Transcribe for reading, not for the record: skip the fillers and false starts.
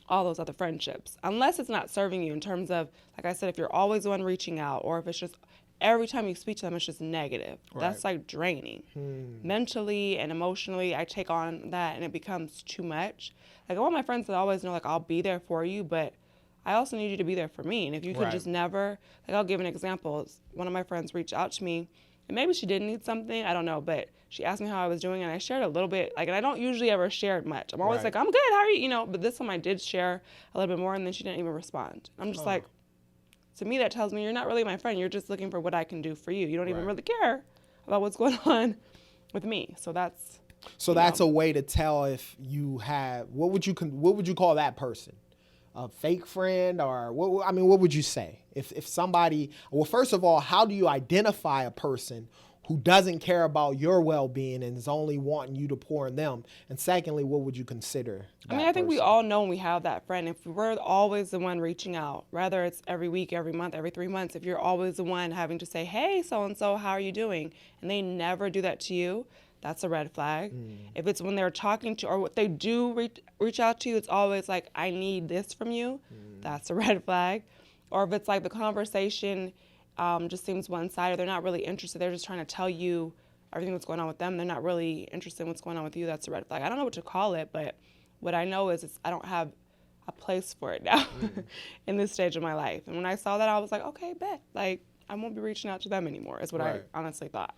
all those other friendships, unless it's not serving you in terms of, like I said, if you're always the one reaching out, or if it's just every time you speak to them, it's just negative. Right. That's like draining. Mentally and emotionally, I take on that and it becomes too much. Like, I want my friends to always know, like, I'll be there for you, but I also need you to be there for me. And if you can Right. just never, like, I'll give an example. One of my friends reached out to me, and maybe she did need something, I don't know, but she asked me how I was doing, and I shared a little bit, like, and I don't usually ever share much. I'm always Right. like, I'm good, how are you? You know, but this time I did share a little bit more, and then she didn't even respond. I'm just like, to me, that tells me you're not really my friend. You're just looking for what I can do for you. You don't even Right. really care about what's going on with me. So that's, So that's a way to tell if you have, what would you call that person? A fake friend, or what would you say? If somebody, well, first of all, how do you identify a person who doesn't care about your well-being and is only wanting you to pour in them? And secondly, what would you consider that I mean, I think we person? all know when we have that friend. If we're always the one reaching out, whether it's every week, every month, every 3 months, if you're always the one having to say, hey, so-and-so, how are you doing? And they never do that to you, that's a red flag. If it's when they're talking to, or what they do reach out to you, it's always like, I need this from you, that's a red flag. Or if it's like the conversation just seems one-sided, they're not really interested, they're just trying to tell you everything that's going on with them, they're not really interested in what's going on with you, that's a red flag. I don't know what to call it, but what I know is I don't have a place for it now in this stage of my life. And when I saw that, I was like, okay, bet. Like, I won't be reaching out to them anymore, is what Right. I honestly thought.